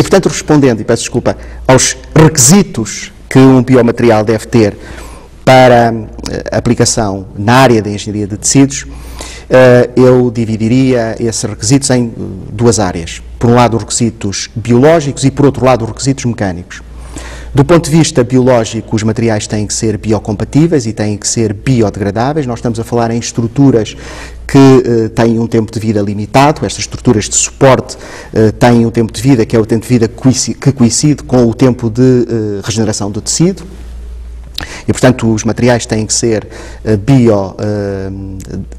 portanto, respondendo, e peço desculpa, aos requisitos que um biomaterial deve ter para aplicação na área da engenharia de tecidos, eu dividiria esses requisitos em duas áreas. Por um lado, os requisitos biológicos e, por outro lado, os requisitos mecânicos. Do ponto de vista biológico, os materiais têm que ser biocompatíveis e têm que ser biodegradáveis. Nós estamos a falar em estruturas que têm um tempo de vida limitado. Estas estruturas de suporte têm um tempo de vida que é o tempo de vida que coincide com o tempo de regeneração do tecido. E, portanto, os materiais têm que ser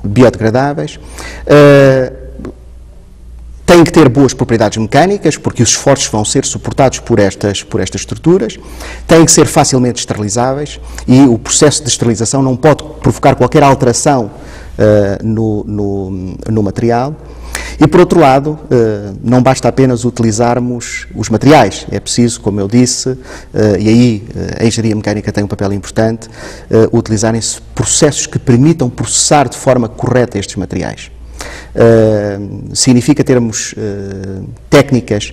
biodegradáveis. Têm que ter boas propriedades mecânicas, porque os esforços vão ser suportados por estas estruturas. Têm que ser facilmente esterilizáveis e o processo de esterilização não pode provocar qualquer alteração no material. E, por outro lado, não basta apenas utilizarmos os materiais. É preciso, como eu disse, e aí a engenharia mecânica tem um papel importante, utilizarem-se processos que permitam processar de forma correta estes materiais. Significa termos técnicas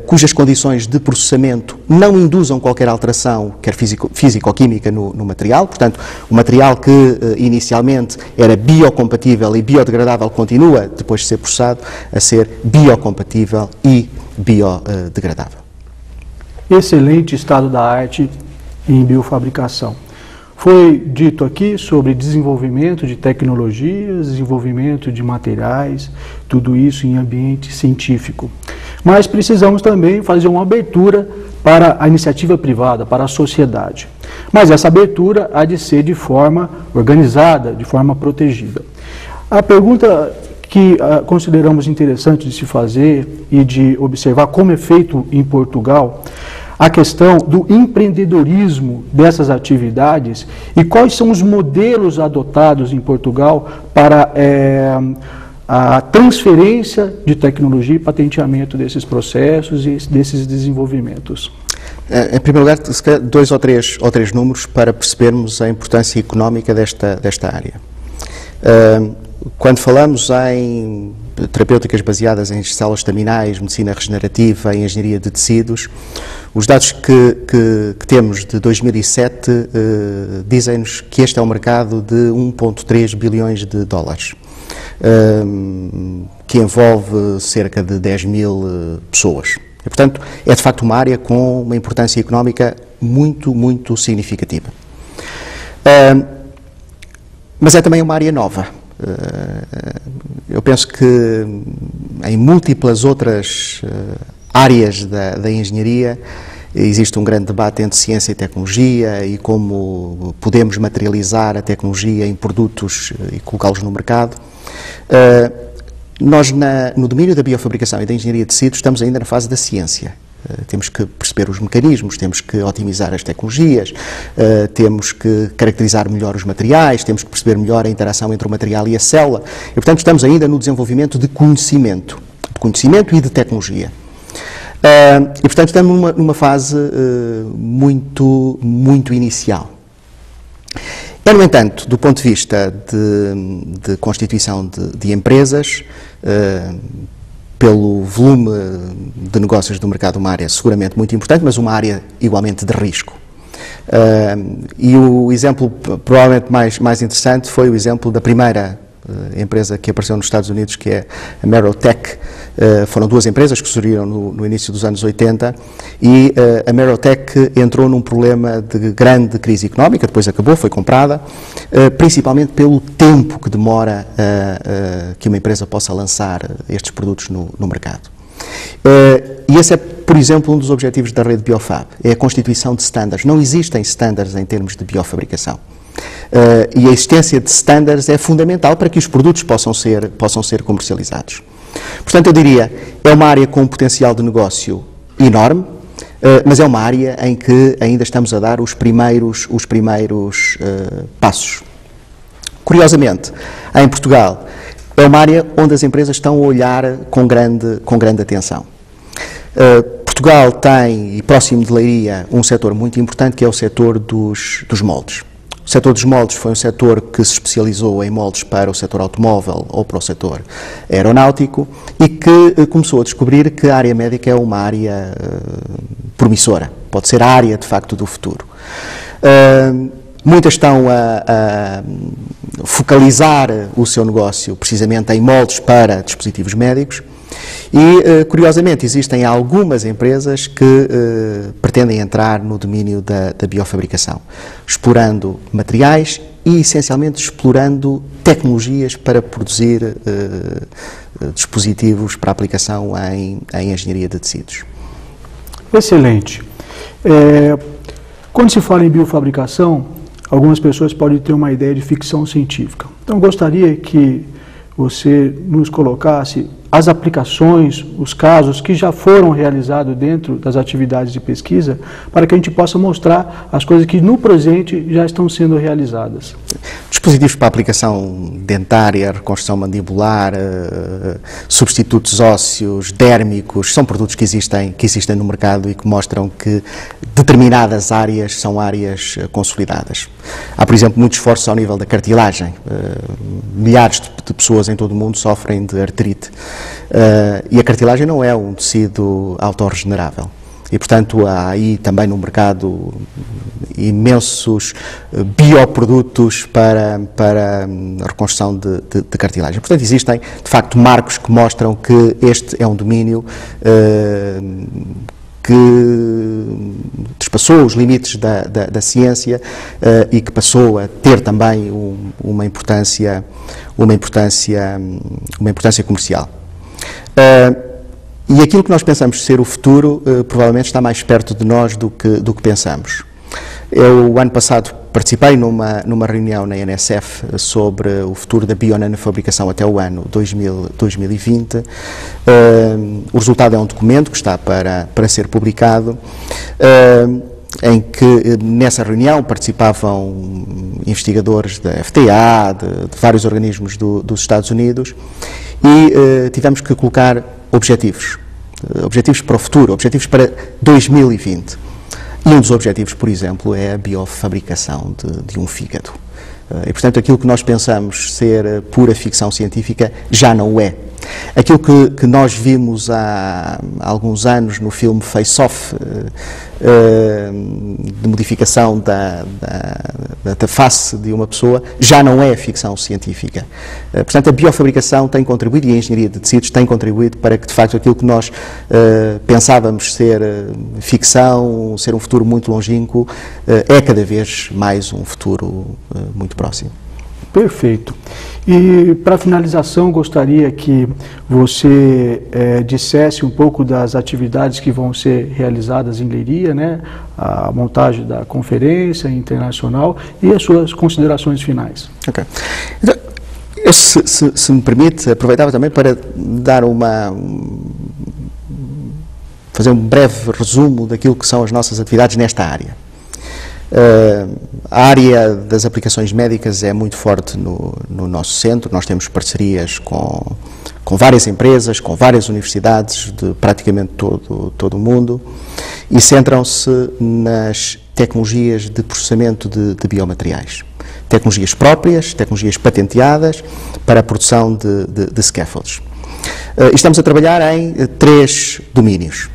cujas condições de processamento não induzam qualquer alteração, quer física ou química, no material. Portanto, o material que inicialmente era biocompatível e biodegradável continua, depois de ser processado, a ser biocompatível e biodegradável. Excelente estado da arte em biofabricação. Foi dito aqui sobre desenvolvimento de tecnologias, desenvolvimento de materiais, tudo isso em ambiente científico. Mas precisamos também fazer uma abertura para a iniciativa privada, para a sociedade. Mas essa abertura há de ser de forma organizada, de forma protegida. A pergunta que consideramos interessante de se fazer e de observar como é feito em Portugal, a questão do empreendedorismo dessas atividades e quais são os modelos adotados em Portugal para a transferência de tecnologia e patenteamento desses processos e desses desenvolvimentos. Em primeiro lugar, dois ou três números para percebermos a importância económica desta área. Quando falamos em terapêuticas baseadas em células estaminais, medicina regenerativa e engenharia de tecidos, os dados que temos de 2007 dizem-nos que este é um mercado de 1,3 bilhões de dólares, que envolve cerca de 10 mil pessoas. E, portanto, é de facto uma área com uma importância económica muito, muito significativa. Mas é também uma área nova. Eu penso que em múltiplas outras áreas da engenharia existe um grande debate entre ciência e tecnologia e como podemos materializar a tecnologia em produtos e colocá-los no mercado. Nós, no domínio da biofabricação e da engenharia de tecidos, estamos ainda na fase da ciência. Temos que perceber os mecanismos, temos que otimizar as tecnologias, temos que caracterizar melhor os materiais, temos que perceber melhor a interação entre o material e a célula. E, portanto, estamos ainda no desenvolvimento de conhecimento e de tecnologia. E, portanto, estamos numa fase muito, muito inicial. É, no entanto, do ponto de vista de constituição de empresas, pelo volume de negócios do mercado, uma área seguramente muito importante, mas uma área igualmente de risco. E o exemplo provavelmente mais interessante foi o exemplo da primeira empresa que apareceu nos Estados Unidos, que é a Merotech. Foram duas empresas que surgiram no início dos anos 80 e a Merotech entrou num problema de grande crise económica, depois acabou, foi comprada, principalmente pelo tempo que demora que uma empresa possa lançar estes produtos no mercado. E esse é, por exemplo, um dos objetivos da rede Biofab, é a constituição de standards. Não existem standards em termos de biofabricação. E a existência de standards é fundamental para que os produtos possam ser comercializados. Portanto, eu diria, é uma área com um potencial de negócio enorme, mas é uma área em que ainda estamos a dar os primeiros passos. Curiosamente, em Portugal, é uma área onde as empresas estão a olhar com grande atenção. Portugal tem, e próximo de Leiria, um setor muito importante que é o setor dos moldes. O setor dos moldes foi um setor que se especializou em moldes para o setor automóvel ou para o setor aeronáutico e que começou a descobrir que a área médica é uma área promissora, pode ser a área de facto do futuro. Muitas estão a focalizar o seu negócio precisamente em moldes para dispositivos médicos e, curiosamente, existem algumas empresas que pretendem entrar no domínio da biofabricação, explorando materiais e, essencialmente, explorando tecnologias para produzir dispositivos para aplicação em engenharia de tecidos. Excelente. Quando se fala em biofabricação, algumas pessoas podem ter uma ideia de ficção científica. Então, gostaria que você nos colocasse as aplicações, os casos que já foram realizados dentro das atividades de pesquisa, para que a gente possa mostrar as coisas que no presente já estão sendo realizadas. Dispositivos para aplicação dentária, reconstrução mandibular, substitutos ósseos, dérmicos, são produtos que existem no mercado e que mostram que determinadas áreas são áreas consolidadas. Há, por exemplo, muitos esforços ao nível da cartilagem. Milhares de pessoas em todo o mundo sofrem de artrite. E a cartilagem não é um tecido autorregenerável. E, portanto, há aí também no mercado imensos bioprodutos para a reconstrução de cartilagem. Portanto, existem, de facto, marcos que mostram que este é um domínio que despassou os limites da ciência e que passou a ter também uma importância comercial. E aquilo que nós pensamos ser o futuro provavelmente está mais perto de nós do que pensamos. Eu, ano passado, participei numa reunião na NSF sobre o futuro da bionanofabricação até o ano 2020. O resultado é um documento que está para ser publicado, em que nessa reunião participavam investigadores da FDA, de vários organismos dos Estados Unidos, e tivemos que colocar objetivos para o futuro, objetivos para 2020. E um dos objetivos, por exemplo, é a biofabricação de um fígado. E, portanto, aquilo que nós pensamos ser pura ficção científica já não o é. Aquilo que nós vimos há alguns anos no filme Face Off, de modificação da face de uma pessoa, já não é ficção científica. Portanto, a biofabricação tem contribuído, e a engenharia de tecidos tem contribuído para que, de facto, aquilo que nós pensávamos ser ficção, ser um futuro muito longínquo, é cada vez mais um futuro muito próximo. Perfeito. E, para finalização, gostaria que você dissesse um pouco das atividades que vão ser realizadas em Leiria, né? A montagem da conferência internacional e as suas considerações finais. Ok. Então, eu, se me permite, aproveitava também para dar fazer um breve resumo daquilo que são as nossas atividades nesta área. A área das aplicações médicas é muito forte no nosso centro. Nós temos parcerias com várias empresas, com várias universidades de praticamente todo o mundo e centram-se nas tecnologias de processamento de biomateriais. Tecnologias próprias, tecnologias patenteadas para a produção de scaffolds. Estamos a trabalhar em 3 domínios.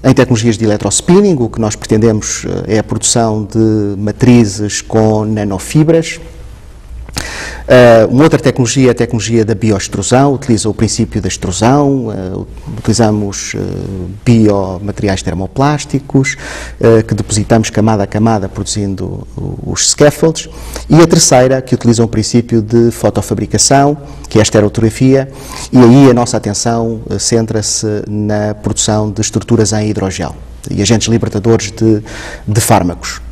Em tecnologias de eletrospinning, o que nós pretendemos é a produção de matrizes com nanofibras. Uma outra tecnologia é a tecnologia da bioextrusão, utiliza o princípio da extrusão, utilizamos biomateriais termoplásticos, que depositamos camada a camada produzindo os scaffolds, e a terceira, que utiliza um princípio de fotofabricação, que é a estereotopia, e aí a nossa atenção centra-se na produção de estruturas em hidrogel e agentes libertadores de fármacos.